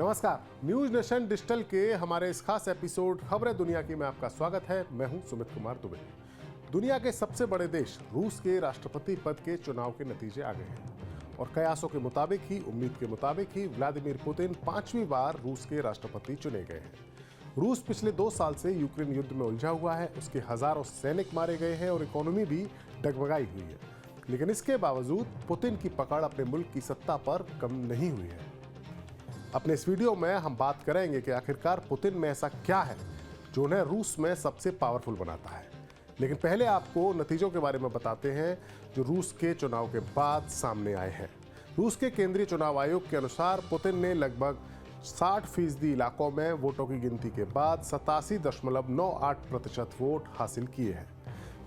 नमस्कार, news nation digital के हमारे इस खास एपिसोड खबरें दुनिया की में आपका स्वागत है। मैं हूं सुमित कुमार दुबे। दुनिया के सबसे बड़े देश रूस के राष्ट्रपति पद के चुनाव के नतीजे आ गए हैं और कयासों के मुताबिक ही, उम्मीद के मुताबिक ही व्लादिमीर पुतिन 5वीं बार रूस के राष्ट्रपति चुने गए हैं। रूस पिछले 2 साल से यूक्रेन युद्ध में उलझा हुआ है, उसके हजारों सैनिक मारे गए हैं और इकोनॉमी भी डगमगाई हुई है। लेकिन इसके बावजूद पुतिन की पकड़ अपने मुल्क की सत्ता पर कम नहीं हुई है। अपने इस वीडियो में हम बात करेंगे कि आखिरकार पुतिन में ऐसा क्या है जो उन्हें रूस में सबसे पावरफुल बनाता है। लेकिन पहले आपको नतीजों के बारे में बताते हैं जो रूस के चुनाव के बाद सामने आए हैं। रूस के केंद्रीय चुनाव आयोग के अनुसार पुतिन ने लगभग 60% इलाकों में वोटों की गिनती के बाद 87.98% वोट हासिल किए हैं।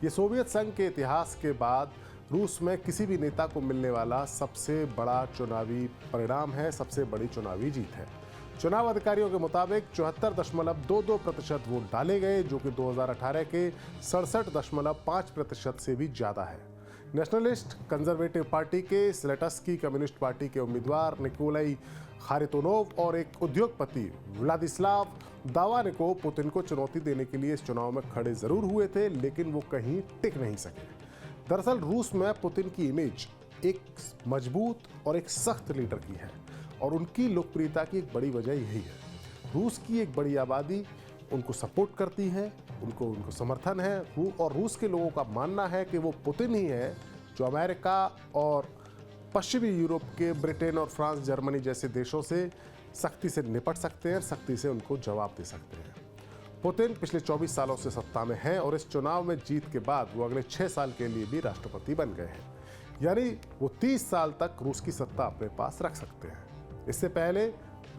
ये सोवियत संघ के इतिहास के बाद रूस में किसी भी नेता को मिलने वाला सबसे बड़ा चुनावी परिणाम है, सबसे बड़ी चुनावी जीत है। चुनाव अधिकारियों के मुताबिक 74.22% वोट डाले गए, जो कि 2018 के 67.5% से भी ज्यादा है। नेशनलिस्ट कंजर्वेटिव पार्टी के स्लेटस्की कम्युनिस्ट पार्टी के उम्मीदवार निकोलाई खारितोनोव और एक उद्योगपति व्लादिस्लाव दावानेको पुतिन को चुनौती देने के लिए इस चुनाव में खड़े जरूर हुए थे, लेकिन वो कहीं टिक नहीं सके। दरअसल रूस में पुतिन की इमेज एक मजबूत और एक सख्त लीडर की है और उनकी लोकप्रियता की एक बड़ी वजह यही है। रूस की एक बड़ी आबादी उनको सपोर्ट करती है, उनको समर्थन है और रूस के लोगों का मानना है कि वो पुतिन ही है जो अमेरिका और पश्चिमी यूरोप के ब्रिटेन और फ्रांस, जर्मनी जैसे देशों से सख्ती से निपट सकते हैं, सख्ती से उनको जवाब दे सकते हैं। पुतिन पिछले 24 सालों से सत्ता में हैं और इस चुनाव में जीत के बाद वो अगले 6 साल के लिए भी राष्ट्रपति बन गए हैं, यानी वो 30 साल तक रूस की सत्ता अपने पास रख सकते हैं। इससे पहले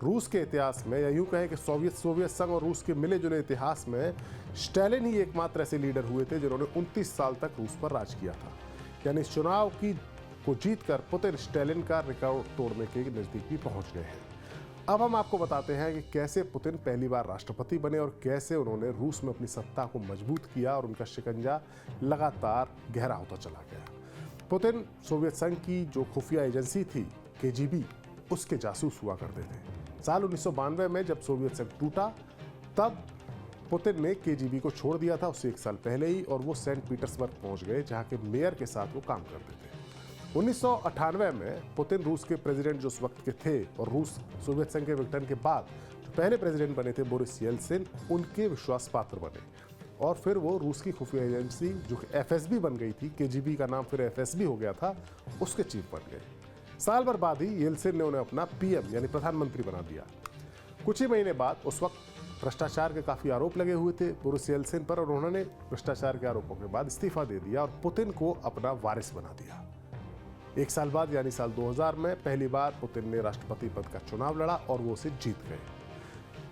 रूस के इतिहास में, या यूं कहें कि सोवियत संघ और रूस के मिले जुले इतिहास में स्टालिन ही एकमात्र ऐसे लीडर हुए थे जिन्होंने 29 साल तक रूस पर राज किया था। यानी इस चुनाव को जीतकर पुतिन स्टालिन का रिकॉर्ड तोड़ने के नजदीक भी पहुंच गए हैं। अब हम आपको बताते हैं कि कैसे पुतिन पहली बार राष्ट्रपति बने और कैसे उन्होंने रूस में अपनी सत्ता को मजबूत किया और उनका शिकंजा लगातार गहरा होता चला गया। पुतिन सोवियत संघ की जो खुफिया एजेंसी थी केजीबी, उसके जासूस हुआ करते थे। साल 1992 में जब सोवियत संघ टूटा, तब पुतिन ने केजीबी को छोड़ दिया था, उससे 1 साल पहले ही, और वो सेंट पीटर्सबर्ग पहुंच गए जहां के मेयर के साथ वो काम करते थे। 1998 में पुतिन रूस के प्रेसिडेंट जो उस वक्त के थे और रूस सोवियत संघ के विघटन के बाद जो पहले प्रेसिडेंट बने थे बोरिस येल्सिन, उनके विश्वास पात्र बने और फिर वो रूस की खुफिया एजेंसी जो एफएसबी बन गई थी, केजीबी का नाम फिर एफएसबी हो गया था, उसके चीफ बन गए। साल भर बाद ही येल्सिन ने उन्हें अपना पीएम यानी प्रधानमंत्री बना दिया। कुछ ही महीने बाद उस वक्त भ्रष्टाचार के काफी आरोप लगे हुए थे बोरिस येल्सिन पर और उन्होंने भ्रष्टाचार के आरोपों के बाद इस्तीफा दे दिया और पुतिन को अपना वारिस बना दिया। 1 साल बाद यानी साल 2000 में पहली बार पुतिन ने राष्ट्रपति पद का चुनाव लड़ा और वो उसे जीत गए।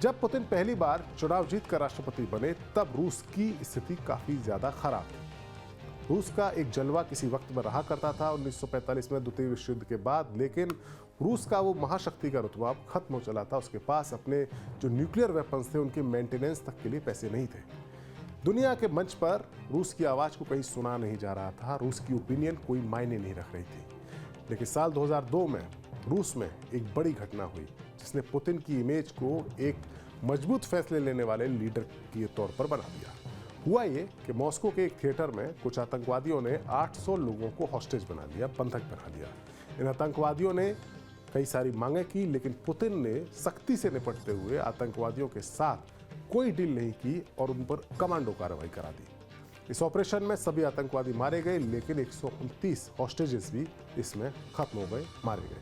जब पुतिन पहली बार चुनाव जीतकर राष्ट्रपति बने, तब रूस की स्थिति काफी ज्यादा खराब थी। रूस का एक जलवा किसी वक्त में रहा करता था 1945 में द्वितीय विश्व युद्ध के बाद, लेकिन रूस का वो महाशक्ति का रुतबा खत्म हो चला था। उसके पास अपने जो न्यूक्लियर वेपन्स थे उनके मेंटेनेंस तक के लिए पैसे नहीं थे। दुनिया के मंच पर रूस की आवाज को कहीं सुना नहीं जा रहा था, रूस की ओपिनियन कोई मायने नहीं रख रही थी। लेकिन साल 2002 में रूस में एक बड़ी घटना हुई जिसने पुतिन की इमेज को एक मजबूत फैसले लेने वाले लीडर के तौर पर बना दिया। हुआ ये कि मॉस्को के एक थिएटर में कुछ आतंकवादियों ने 800 लोगों को हॉस्टेज बना लिया, बंधक बना लिया। इन आतंकवादियों ने कई सारी मांगें की, लेकिन पुतिन ने सख्ती से निपटते हुए आतंकवादियों के साथ कोई डील नहीं की और उन पर कमांडो कार्रवाई करा दी। इस ऑपरेशन में सभी आतंकवादी मारे गए, लेकिन 129 हॉस्टेजेस भी इसमें खत्म हो गए, मारे गए।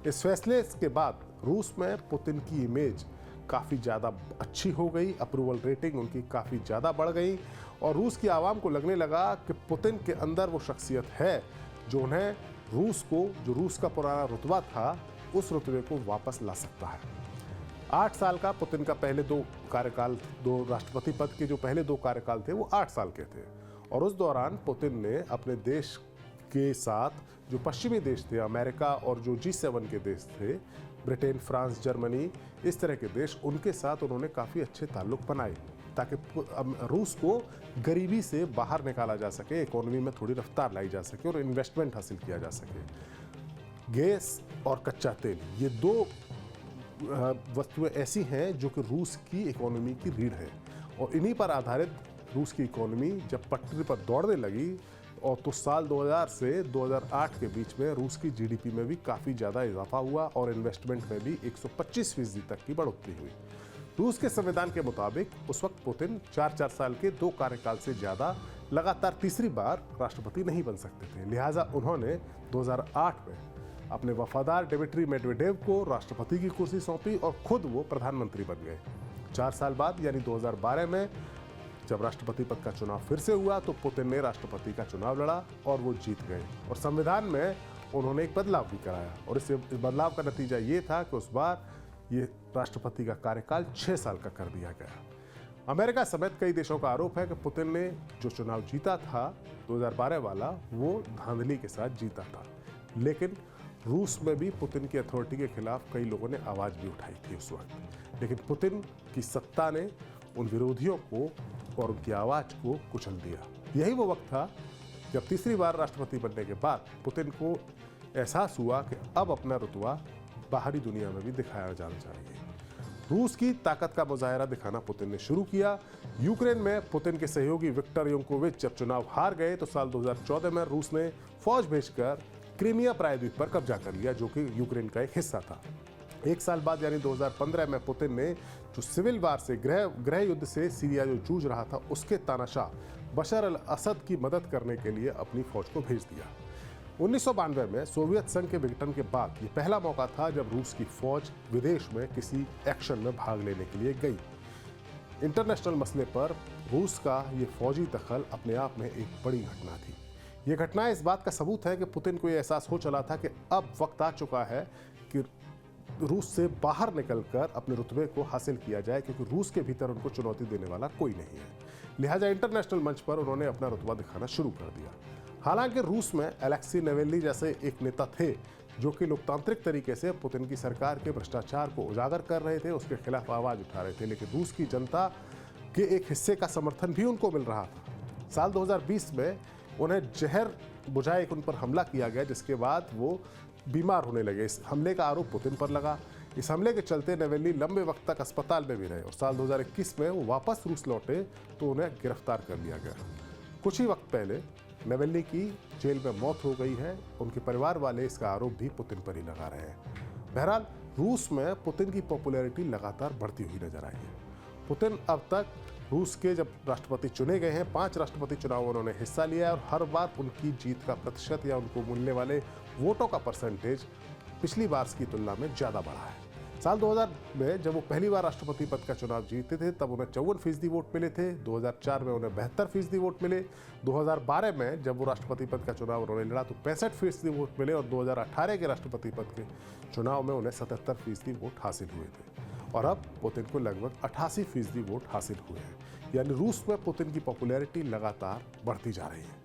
इस फैसले के बाद रूस में पुतिन की इमेज काफ़ी ज़्यादा अच्छी हो गई, अप्रूवल रेटिंग उनकी काफ़ी ज़्यादा बढ़ गई और रूस की आवाम को लगने लगा कि पुतिन के अंदर वो शख्सियत है जो उन्हें जो रूस का पुराना रुतबा था, उस रुतबे को वापस ला सकता है। 8 साल का पुतिन का पहले 2 राष्ट्रपति पद के जो पहले 2 कार्यकाल थे वो 8 साल के थे और उस दौरान पुतिन ने अपने देश के साथ जो पश्चिमी देश थे, अमेरिका और जो G7 के देश थे, ब्रिटेन, फ्रांस, जर्मनी, इस तरह के देश, उनके साथ उन्होंने काफ़ी अच्छे ताल्लुक बनाए ताकि रूस को गरीबी से बाहर निकाला जा सके, इकोनॉमी में थोड़ी रफ्तार लाई जा सके और इन्वेस्टमेंट हासिल किया जा सके। गैस और कच्चा तेल, ये 2 वस्तुएं ऐसी हैं जो कि रूस की इकोनॉमी की रीढ़ है, और इन्हीं पर आधारित रूस की इकोनॉमी जब पटरी पर दौड़ने लगी और तो साल 2000 से 2008 के बीच में रूस की जीडीपी में भी काफ़ी ज़्यादा इजाफा हुआ और इन्वेस्टमेंट में भी 125% तक की बढ़ोतरी हुई। रूस के संविधान के मुताबिक उस वक्त पुतिन 4 साल के 2 कार्यकाल से ज़्यादा लगातार तीसरी बार राष्ट्रपति नहीं बन सकते थे। लिहाजा उन्होंने 2008 में अपने वफादार डिमिट्री मेदवेदेव को राष्ट्रपति की कुर्सी सौंपी और खुद वो प्रधानमंत्री बन गए। 4 साल बाद यानी 2012 में जब राष्ट्रपति पद का चुनाव फिर से हुआ तो पुतिन ने राष्ट्रपति का चुनाव लड़ा और वो जीत गए, और संविधान में उन्होंने एक बदलाव भी कराया, और इस बदलाव का नतीजा ये था कि उस बार ये राष्ट्रपति का कार्यकाल 6 साल का कर दिया गया। अमेरिका समेत कई देशों का आरोप है कि पुतिन ने जो चुनाव जीता था 2012 वाला, वो धांधली के साथ जीता था, लेकिन रूस में भी पुतिन की अथॉरिटी के खिलाफ कई लोगों ने आवाज़ भी उठाई थी उस वक्त, लेकिन पुतिन की सत्ता ने उन विरोधियों को और उनकी आवाज़ को कुचल दिया। यही वो वक्त था जब तीसरी बार राष्ट्रपति बनने के बाद पुतिन को एहसास हुआ कि अब अपना रुतबा बाहरी दुनिया में भी दिखाया जाना चाहिए। रूस की ताकत का मुजाहरा दिखाना पुतिन ने शुरू किया। यूक्रेन में पुतिन के सहयोगी विक्टर यानुकोविच जब चुनाव हार गए तो साल 2014 में रूस ने फौज भेजकर क्रीमिया प्रायद्वीप पर कब्जा कर लिया, जो कि यूक्रेन का एक हिस्सा था। 1 साल बाद यानी 2015 में पुतिन ने जो सिविल वार से गृह युद्ध से सीरिया जो जूझ रहा था उसके तानाशाह बशर अल असद की मदद करने के लिए अपनी फौज को भेज दिया। 1992 में सोवियत संघ के विघटन के बाद ये पहला मौका था जब रूस की फौज विदेश में किसी एक्शन में भाग लेने के लिए गई। इंटरनेशनल मसले पर रूस का ये फौजी दखल अपने आप में एक बड़ी घटना थी। ये घटना इस बात का सबूत है कि पुतिन को ये एहसास हो चला था कि अब वक्त आ चुका है कि रूस से बाहर निकलकर अपने रुतबे को हासिल किया जाए, क्योंकि रूस के भीतर उनको चुनौती देने वाला कोई नहीं है। लिहाजा इंटरनेशनल मंच पर उन्होंने अपना रुतबा दिखाना शुरू कर दिया। हालांकि रूस में अलेक्सी नावल्नी जैसे एक नेता थे जो कि लोकतांत्रिक तरीके से पुतिन की सरकार के भ्रष्टाचार को उजागर कर रहे थे, उसके खिलाफ आवाज़ उठा रहे थे, लेकिन रूस की जनता के एक हिस्से का समर्थन भी उनको मिल रहा था। साल 2020 में उन्हें जहर बुझाए उन पर हमला किया गया, जिसके बाद वो बीमार होने लगे। इस हमले का आरोप पुतिन पर लगा। इस हमले के चलते नावल्नी लंबे वक्त तक अस्पताल में भी रहे और साल 2021 में वो वापस रूस लौटे तो उन्हें गिरफ्तार कर लिया गया। कुछ ही वक्त पहले नावल्नी की जेल में मौत हो गई है। उनके परिवार वाले इसका आरोप भी पुतिन पर ही लगा रहे हैं। बहरहाल रूस में पुतिन की पॉपुलैरिटी लगातार बढ़ती हुई नजर आई है। पुतिन अब तक रूस के जब राष्ट्रपति चुने गए हैं 5 राष्ट्रपति चुनाव उन्होंने हिस्सा लिया है और हर बार उनकी जीत का प्रतिशत या उनको मिलने वाले वोटों का परसेंटेज पिछली बार की तुलना में ज़्यादा बढ़ा है। साल 2000 में जब वो पहली बार राष्ट्रपति पद का चुनाव जीते थे तब उन्हें 54% वोट मिले थे। 2004 में उन्हें 72% वोट मिले। 2012 में जब वो राष्ट्रपति पद का चुनाव उन्होंने लड़ा तो 65% वोट मिले और 2018 के राष्ट्रपति पद के चुनाव में उन्हें 77% वोट हासिल हुए थे। और अब पुतिन को लगभग 88% वोट हासिल हुए हैं। यानी रूस में पुतिन की पॉपुलैरिटी लगातार बढ़ती जा रही है।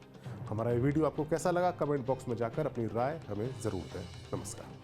हमारा ये वीडियो आपको कैसा लगा कमेंट बॉक्स में जाकर अपनी राय हमें ज़रूर दें। नमस्कार।